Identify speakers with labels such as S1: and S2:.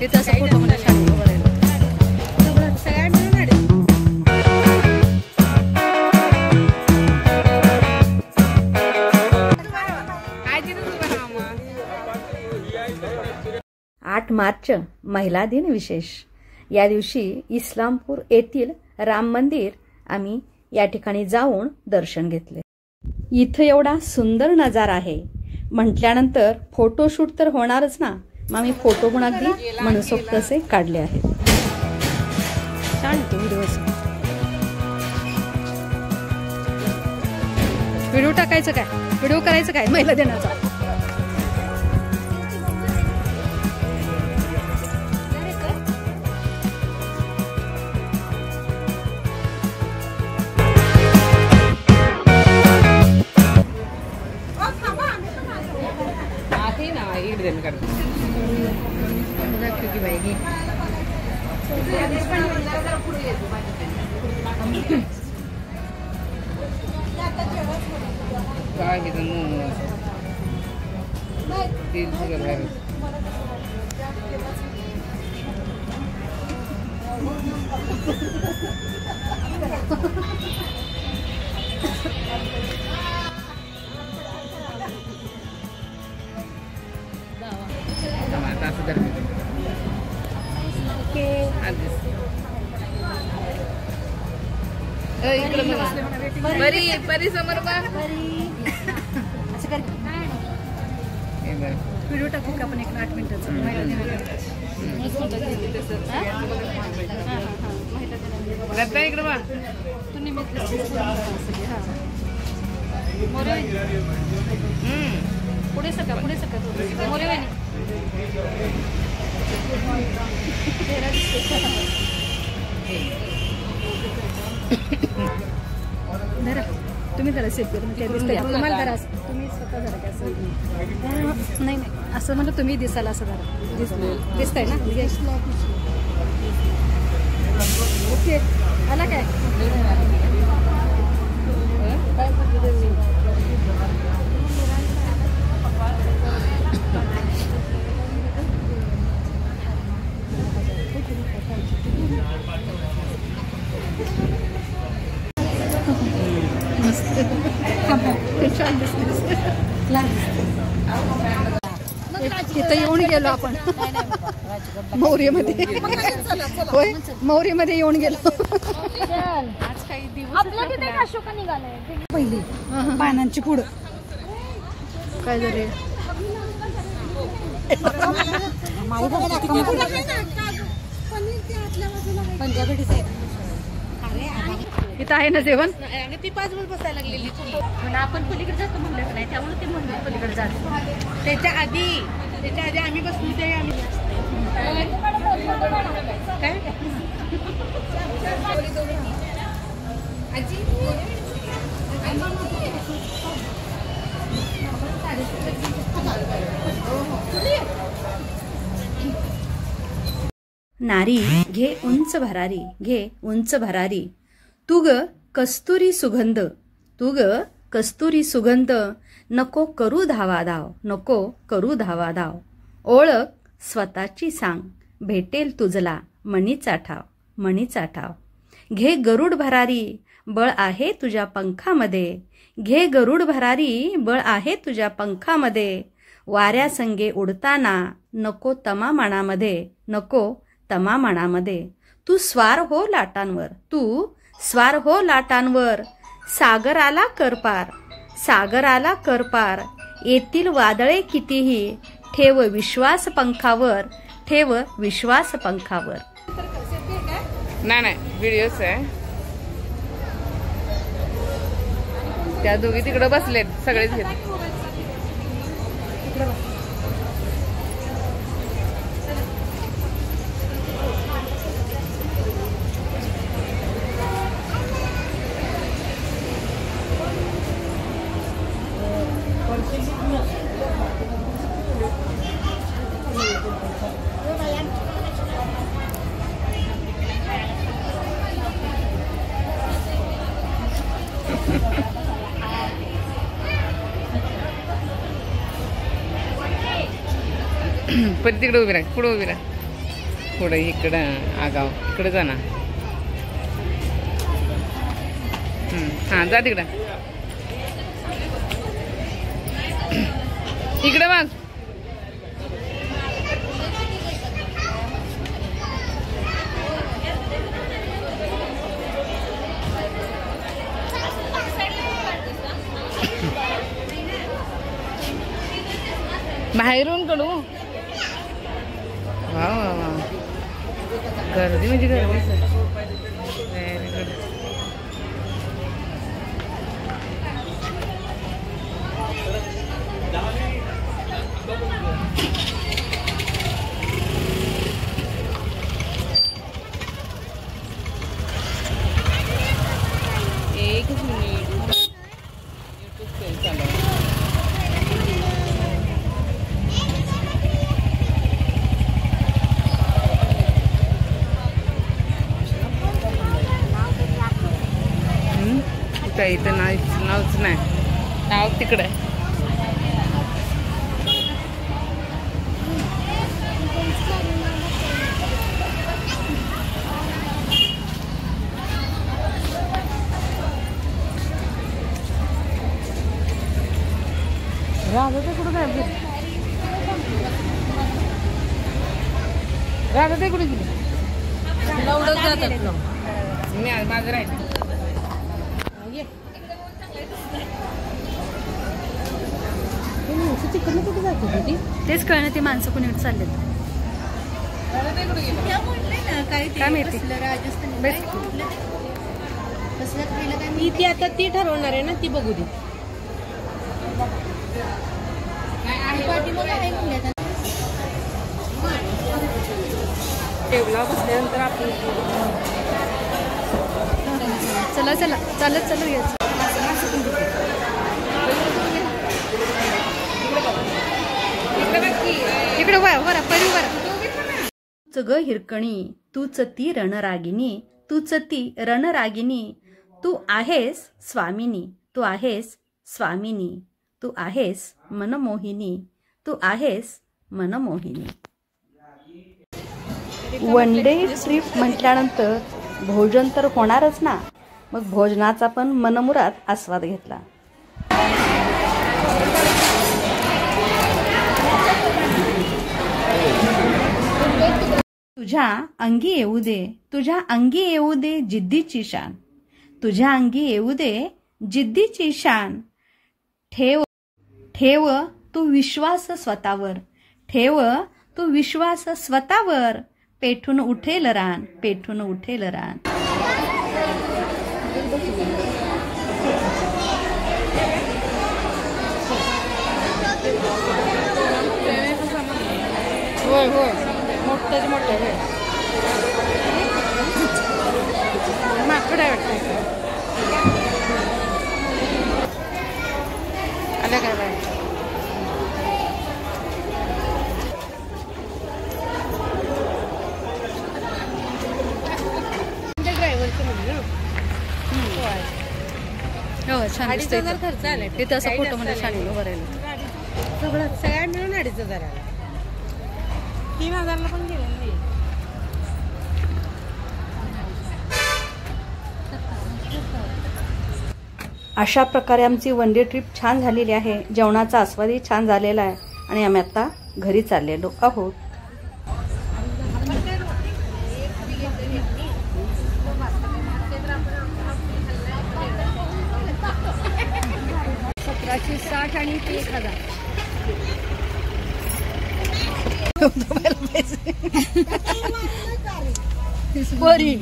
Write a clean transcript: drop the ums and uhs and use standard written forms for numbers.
S1: तिथं असं फोटो मध्ये छान उभं राहिलं.
S2: आठ मार्च महिला दिन विशेष. या दिवशी इस्लामपूर येथील राम मंदिर आम्ही या ठिकाणी जाऊन दर्शन घेतले. इथं एवढा सुंदर नजारा आहे म्हटल्यानंतर फोटोशूट तर होणारच ना. मग आम्ही फोटो पण अगदी मनसोक्त असे काढले आहेत. छान तो
S1: व्हिडिओ टाकायचं काय, व्हिडिओ करायचं काय महिला दिनाचा.
S3: बरी समोर बा
S1: व्हिडिओ टाकू का आपण 1 मिनिटाचा.
S3: इकडे बा
S1: पुढे सका मोरे धरा तुम्ही जरा सेफ करून काय दिसतंय तुम्हाला. जरा तुम्ही स्वतः जरा काय असं नाही असं म्हणलं तुम्ही दिसाल असं जरा दिसतंय ना. ओके आला काय. इथं येऊन गेलो आपण मौर्यमध्ये. होय मौर्यमध्ये येऊन गेलो. आज काही दिवस
S4: अशोका निघालाय
S1: पहिली पानांची पुढं काय झाले. इथं आहे ना जेवण.
S3: ती 5 मिनिट बसायला लागलेली
S4: म्हणून आपण पलीकडे जातो म्हणलं नाही त्यामुळे ते म्हणलं पलीकडे जातो.
S3: त्याच्या आधी आम्ही बसलो ते आम्ही काय
S2: नारी घे उंच भरारी, घे उंच भरारी. तू ग कस्तुरी सुगंध, तू ग कस्तुरी सुगंध. नको करू धावा धाव, नको करू धावा धाव. ओळख स्वतःची सांग, भेटेल तुझला मणीचा ठाव, मणीचा ठाव. घे गरुड भरारी, बळ आहे तुझ्या पंखामध्ये. घे गरुड भरारी, बळ आहे तुझ्या पंखामध्ये. वाऱ्यासंगे उडताना नको तमा मनामध्ये, नको तमा मनामध्ये. तू स्वार हो लाटांवर, तू स्वार हो लाटांवर. सागराला कर पार, सागराला कर पार. येतील वादळे कितीही, ठेव विश्वास पंखावर, ठेव विश्वास पंखावर.
S3: नाही व्हिडिओच आहे. त्या दोघी तिकडे बसलेत सगळेच घेत. पण तिकडे उभी राह, पुढे उभी राह. पुढे इकडं आगाव इकडे जा ना. हां जा तिकडं. इकडे बघ. बाहेरून कडू. वा वा वा गर्दी म्हणजे गर्दी सर. Very good. एकच मिनिट यूट्यूब सेल चालू. इथं नावच नाही. नाव तिकडे. राधा ते कुठं काय राधा ते कुठे गेली. मी माझं राहायचं.
S1: तेच कळणं ते माणसं कुणीकडे चाललेत काय माहिती.
S5: ती आता ती ठरवणार आहे ना. ती बघू दे. टेबला बसल्यानंतर आपण
S1: चला चला चालत चालू यायचं. इकडे वर परी वर.
S2: तूच ग हिरकणी तूच ती रणरागिनी तूच ती रणरागिनी. तू आहेस स्वामिनी तू आहेस स्वामिनी. तू आहेस मनमोहिनी तू आहेस मनमोहिनी. वन डे ट्रिप म्हटल्यानंतर भोजन तर होणारच ना. मग भोजनाचा पण मनमुराद आस्वाद घेतला. तुझ्या अंगी येऊ दे तुझ्या अंगी येऊ दे जिद्दीची शान. तुझ्या अंगी येऊ दे जिद्दीची शान. ठेव ठेव तू विश्वास स्वतःवर. ठेव तू विश्वास स्वतःवर. पेठून उठेल रान पेठून उठेल रान.
S5: होय होय मोठं मोठं माकड आहे वाटतं. आलं काय बाय.
S1: हो छान
S5: 2,500 खर्च आलाय.
S1: तिथं असं फोटो मध्ये छान उभं राहिलं.
S5: सगळं सगळ्या मिळून 2,500 आला. 3,000ला पण गेलं नाही.
S2: अशा प्रकारे आमची वन डे ट्रिप छान झालेली आहे. जेवणाचा आस्वादही छान झालेला आहे आणि आम्ही आता घरी चाललेलो आहोत.
S1: $1,760 आणि ते 1,000.
S2: परी